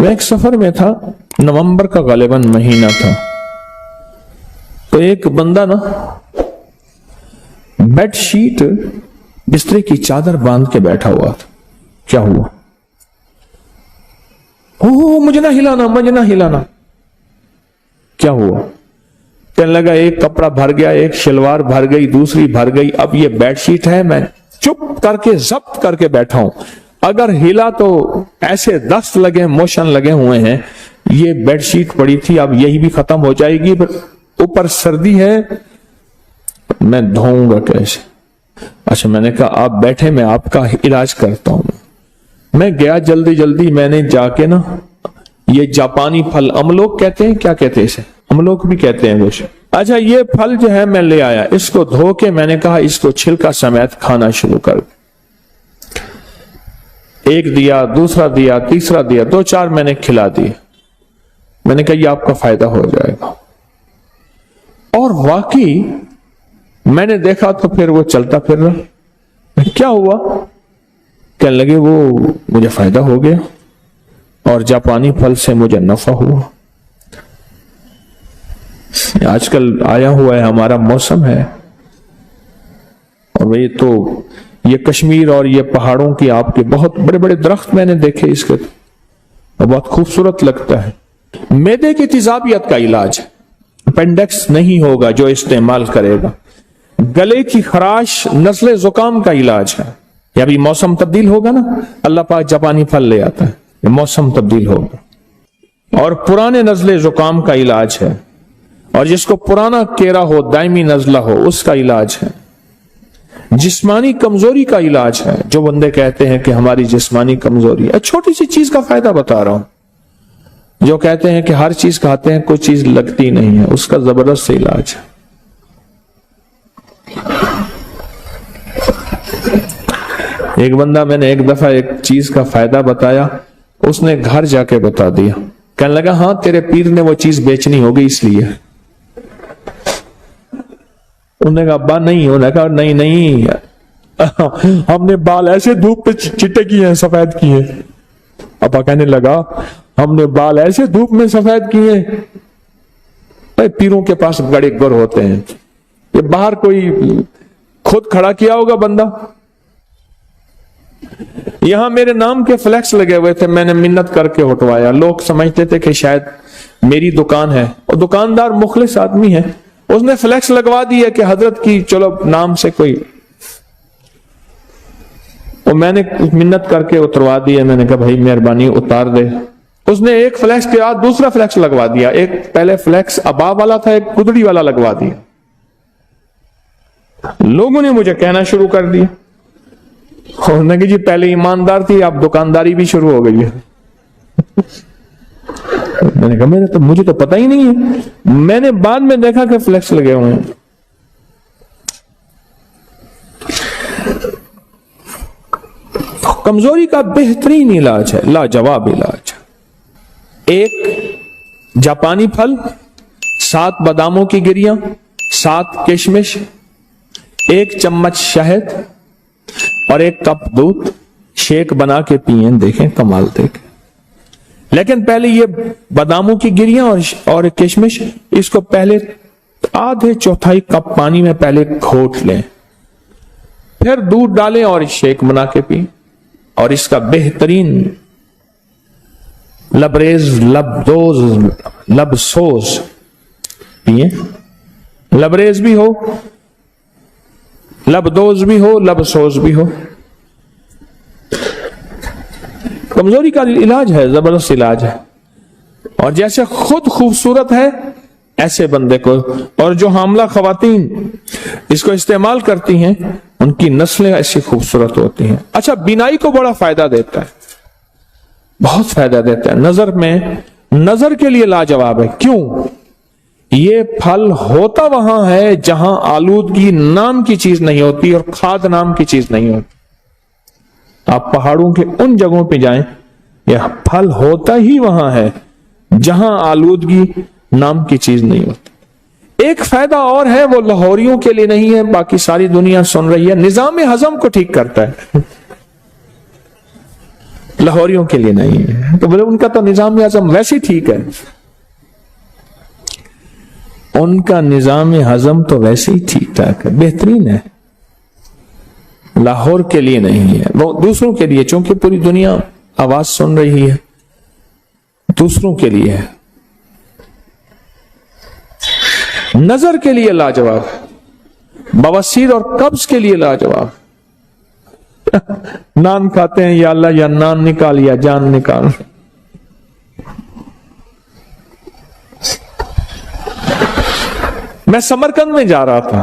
میں ایک سفر میں تھا، نومبر کا غالباً مہینہ تھا، تو ایک بندہ نا بیڈ شیٹ بسترے کی چادر باندھ کے بیٹھا ہوا تھا۔ کیا ہوا؟ مجھے نہ ہلانا، مجھے نہ ہلانا۔ کیا ہوا؟ کہنے لگا ایک کپڑا بھر گیا، ایک شلوار بھر گئی، دوسری بھر گئی، اب یہ بیڈ شیٹ ہے، میں چپ کر کے ضبط کر کے بیٹھا ہوں، اگر ہلا تو ایسے دست لگے، موشن لگے ہوئے ہیں، یہ بیڈ شیٹ پڑی تھی، اب یہی بھی ختم ہو جائے گی، اوپر سردی ہے، میں دھوؤں گا کیسے؟ اچھا، میں نے کہا آپ بیٹھے، میں آپ کا علاج کرتا ہوں۔ میں گیا جلدی جلدی، میں نے جا کے نا یہ جاپانی پھل املوک کہتے ہیں، کیا کہتے ہیں اسے؟ املوک بھی کہتے ہیں کچھ۔ اچھا، یہ پھل جو ہے میں لے آیا، اس کو دھو کے میں نے کہا اس کو چھلکا سمیت کھانا شروع کر۔ ایک دیا، دوسرا دیا، تیسرا دیا، 2-4 میں نے کھلا دیے۔ میں نے کہا یہ آپ کا فائدہ ہو جائے گا، اور واقعی میں نے دیکھا تو پھر وہ چلتا پھر رہا۔ کیا ہوا؟ کہنے لگے وہ مجھے فائدہ ہو گیا اور جاپانی پھل سے مجھے نفع ہوا۔ آج کل آیا ہوا ہے ہمارا موسم ہے، اور یہ کشمیر اور یہ پہاڑوں کی آپ کے بہت بڑے بڑے درخت میں نے دیکھے، اس کے بہت خوبصورت لگتا ہے۔ معدے کی تیزابیت کا علاج، اپینڈکس نہیں ہوگا جو استعمال کرے گا۔ گلے کی خراش، نزلے زکام کا علاج ہے۔ یا بھی موسم تبدیل ہوگا نا، اللہ پاک جاپانی پھل لے آتا ہے، موسم تبدیل ہوگا۔ اور پرانے نزلے زکام کا علاج ہے، اور جس کو پرانا کیرا ہو، دائمی نزلہ ہو، اس کا علاج ہے۔ جسمانی کمزوری کا علاج ہے، جو بندے کہتے ہیں کہ ہماری جسمانی کمزوری ہے، چھوٹی سی چیز کا فائدہ بتا رہا ہوں۔ جو کہتے ہیں کہ ہر چیز کھاتے ہیں کوئی چیز لگتی نہیں ہے، اس کا زبردست علاج ہے۔ ایک بندہ، میں نے ایک دفعہ ایک چیز کا فائدہ بتایا، اس نے گھر جا کے بتا دیا، کہنے لگا ہاں تیرے پیر نے وہ چیز بیچنی ہوگی اس لیے۔ انہوں نے کہا ابا نہیں، انہوں نے کہا نہیں ہم نے بال ایسے دھوپ پہ چٹے کیے ہیں، سفید کیے۔ ابا کہنے لگا ہم نے بال ایسے دھوپ میں سفید کیے، پیروں کے پاس بڑے گر ہوتے ہیں، یہ باہر کوئی خود کھڑا کیا ہوگا بندہ۔ یہاں میرے نام کے فلیکس لگے ہوئے تھے، میں نے منت کر کے ہٹوایا۔ لوگ سمجھتے تھے کہ شاید میری دکان ہے، اور دکاندار مخلص آدمی ہے، اس نے فلیکس لگوا دی ہے کہ حضرت کی چلو نام سے کوئی، اور میں نے منت کر کے اتروا دی ہے۔ میں نے کہا بھائی مہربانی اتار دے۔ اس نے ایک فلیکس کے بعد دوسرا فلیکس لگوا دیا، ایک پہلے فلیکس ابا والا تھا، ایک گدڑی والا لگوا دیا۔ لوگوں نے مجھے کہنا شروع کر دیا، انہوں نے کہا جی پہلے ایماندار تھی، اب دکانداری بھی شروع ہو گئی ہے۔ میں نے کہا مجھے تو پتہ ہی نہیں ہے، میں نے بعد میں دیکھا کہ فلیکس لگے ہوئے ہیں۔ کمزوری کا بہترین علاج ہے، لاجواب علاج۔ ایک جاپانی پھل، 7 باداموں کی گریاں، 7 کشمش، 1 چمچ شہد اور 1 کپ دودھ، شیک بنا کے پئیں، دیکھیں کمال دیکھیں۔ لیکن پہلے یہ باداموں کی گریاں اور کشمش، اس کو پہلے آدھے چوتھائی کپ پانی میں پہلے گھوٹ لیں، پھر دودھ ڈالیں اور شیک بنا کے پئیں، اور اس کا بہترین لبریز لب سوز پئیں، لبریز بھی ہو، لبدوز بھی ہو، لب سوز بھی ہو۔ کمزوری کا علاج ہے، زبردست علاج ہے، اور جیسے خود خوبصورت ہے ایسے بندے کو، اور جو حاملہ خواتین اس کو استعمال کرتی ہیں ان کی نسلیں ایسی خوبصورت ہوتی ہیں۔ اچھا، بینائی کو بڑا فائدہ دیتا ہے، بہت فائدہ دیتا ہے۔ نظر کے لیے لاجواب ہے۔ کیوں؟ یہ پھل ہوتا وہاں ہے جہاں آلودگی نام کی چیز نہیں ہوتی اور کھاد نام کی چیز نہیں ہوتی۔ آپ پہاڑوں کے ان جگہوں پہ جائیں، یہ پھل ہوتا ہی وہاں ہے جہاں آلودگی نام کی چیز نہیں ہوتی۔ ایک فائدہ اور ہے، وہ لاہوریوں کے لیے نہیں ہے، باقی ساری دنیا سن رہی ہے، نظام ہضم کو ٹھیک کرتا ہے۔ لاہوریوں کے لیے نہیں ہے. تو بولے ان کا تو نظام ہضم ویسے ہی ٹھیک ہے, ان کا نظام ہضم تو ویسے ہی ٹھیک ٹھاک ہے, بہترین ہے, لاہور کے لیے نہیں ہے, وہ دوسروں کے لیے, چونکہ پوری دنیا آواز سن رہی ہے, دوسروں کے لیے ہے. نظر کے لیے لاجواب, بواسیر اور قبض کے لیے لاجواب. نان کھاتے ہیں, یا اللہ یا نان نکال یا جان نکال. میں سمرقند میں جا رہا تھا,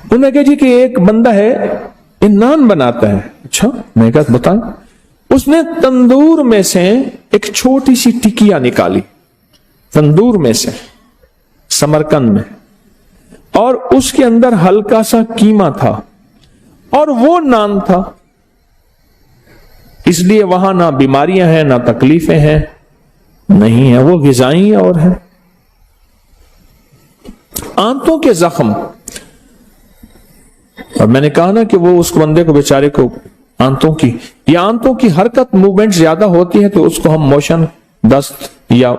انہوں نے کہا جی کہ ایک بندہ ہے یہ نان بناتا ہے. اچھا, میں کہا بتائیں. اس نے تندور میں سے ایک چھوٹی سی ٹکیا نکالی, تندور میں سے, سمرقند میں, اور اس کے اندر ہلکا سا قیمہ تھا اور وہ نان تھا. اس لیے وہاں نہ بیماریاں ہیں نہ تکلیفیں ہیں, نہیں ہیں, وہ غذائی اور ہیں. آنتوں کے زخم, اور میں نے کہا نا کہ وہ اس بندے کو بیچارے کو آنتوں کی یا آنتوں کی حرکت موومنٹ زیادہ ہوتی ہے تو اس کو ہم موشن دست, یا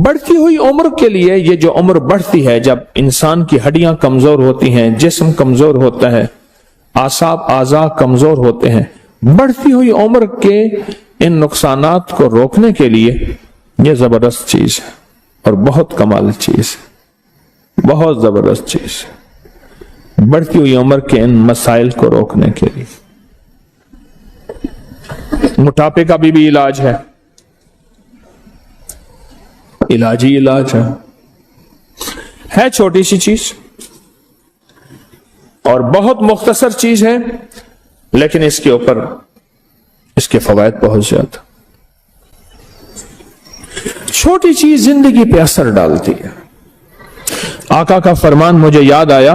بڑھتی ہوئی عمر کے لیے, یہ جو عمر بڑھتی ہے جب انسان کی ہڈیاں کمزور ہوتی ہیں, جسم کمزور ہوتا ہے, اعصاب اعضاء کمزور ہوتے ہیں, بڑھتی ہوئی عمر کے ان نقصانات کو روکنے کے لیے یہ زبردست چیز ہے اور بہت کمال چیز ہے, بہت زبردست چیز ہے, بڑھتی ہوئی عمر کے ان مسائل کو روکنے کے لیے. موٹاپے کا بھی علاج ہے, علاج ہی علاج ہے چھوٹی سی چیز اور بہت مختصر چیز ہے, لیکن اس کے اوپر اس کے فوائد بہت زیادہ. چھوٹی چیز زندگی پہ اثر ڈالتی ہے. آقا کا فرمان مجھے یاد آیا,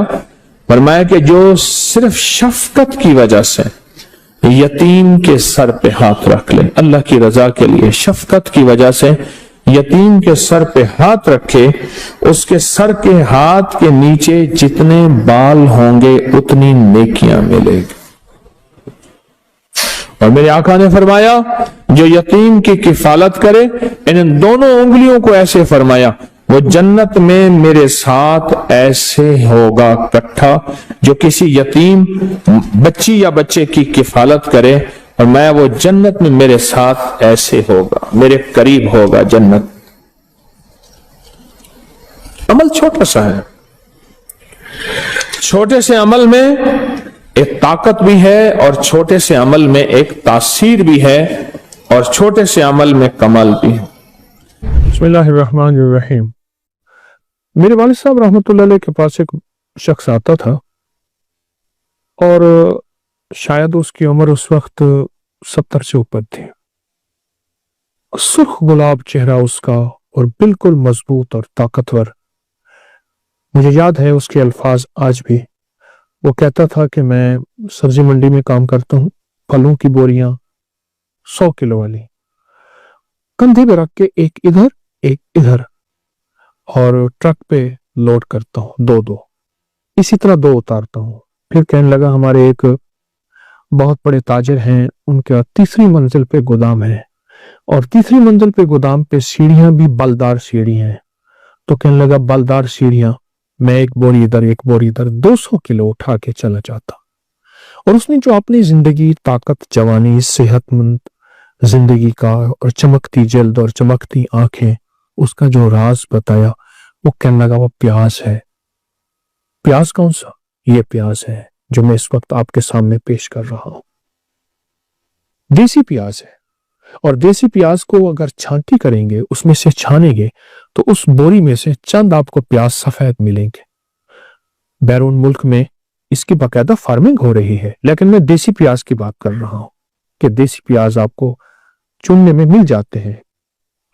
فرمایا کہ جو صرف شفقت کی وجہ سے یتیم کے سر پہ ہاتھ رکھ لے, اللہ کی رضا کے لیے شفقت کی وجہ سے یتیم کے سر پہ ہاتھ رکھے, اس کے سر کے ہاتھ کے نیچے جتنے بال ہوں گے اتنی نیکیاں ملے گی. اور میرے آقا نے فرمایا جو یتیم کی کفالت کرے, ان دونوں انگلیوں کو ایسے فرمایا, وہ جنت میں میرے ساتھ ایسے ہوگا کٹھا, جو کسی یتیم بچی یا بچے کی کفالت کرے, اور میں وہ جنت میں میرے ساتھ ایسے ہوگا, میرے قریب ہوگا جنت. عمل چھوٹا سا ہے, چھوٹے سے عمل میں ایک طاقت بھی ہے اور چھوٹے سے عمل میں ایک تاثیر بھی ہے اور چھوٹے سے عمل میں کمال بھی ہے. بسم اللہ الرحمن الرحیم. میرے والد صاحب رحمۃ اللہ علیہ کے پاس ایک شخص آتا تھا اور شاید اس کی عمر اس وقت 70 سے اوپر تھی. سرخ گلاب چہرہ اس کا اور بالکل مضبوط اور طاقتور. مجھے یاد ہے اس کے الفاظ آج بھی. وہ کہتا تھا کہ میں سبزی منڈی میں کام کرتا ہوں, پھلوں کی بوریاں 100 کلو والی کندھے پہ رکھ کے ایک ادھر ایک ادھر اور ٹرک پہ لوڈ کرتا ہوں, دو اسی طرح 2 اتارتا ہوں. پھر کہنے لگا ہمارے ایک بہت بڑے تاجر ہیں, ان کا 3ری منزل پہ گودام ہے اور 3ری منزل پہ گودام پہ سیڑھیاں بھی بلدار سیڑھی ہیں. تو کہنے لگا بلدار سیڑھیاں, میں ایک بوری ادھر ایک بوری ادھر 200 کلو اٹھا کے چلا جاتا. اور اس نے جو اپنی زندگی, طاقت, جوانی, صحت مند زندگی کا اور چمکتی جلد اور چمکتی آنکھیں, اس کا جو راز بتایا, وہ کہنے لگا وہ پیاز ہے. پیاز کون سا؟ یہ پیاز ہے جو میں اس وقت آپ کے سامنے پیش کر رہا ہوں. دیسی پیاز ہے, اور دیسی پیاز کو اگر چھانٹی کریں گے, اس میں سے چھانیں گے, تو اس بوری میں سے چند آپ کو پیاز سفید ملیں گے. بیرون ملک میں اس کی باقاعدہ فارمنگ ہو رہی ہے, لیکن میں دیسی پیاز کی بات کر رہا ہوں کہ دیسی پیاز آپ کو چننے میں مل جاتے ہیں.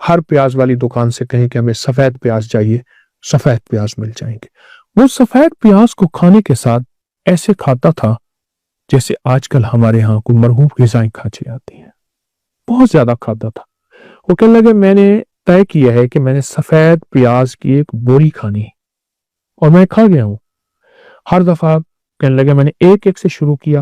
ہر پیاز والی دکان سے کہیں کہ ہمیں سفید پیاز چاہیے, سفید پیاز مل جائیں گے. وہ سفید پیاز کو کھانے کے ساتھ ایسے کھاتا تھا جیسے آج کل ہمارے ہاں کوئی مرغوب غذائیں کھائی جاتی ہیں. بہت زیادہ کھاتا تھا. وہ کہنے لگے میں نے طے کیا ہے کہ میں نے سفید پیاز کی ایک بوری کھانی, اور میں کھا گیا ہوں. ہر دفعہ کہنے لگے میں نے ایک سے شروع کیا,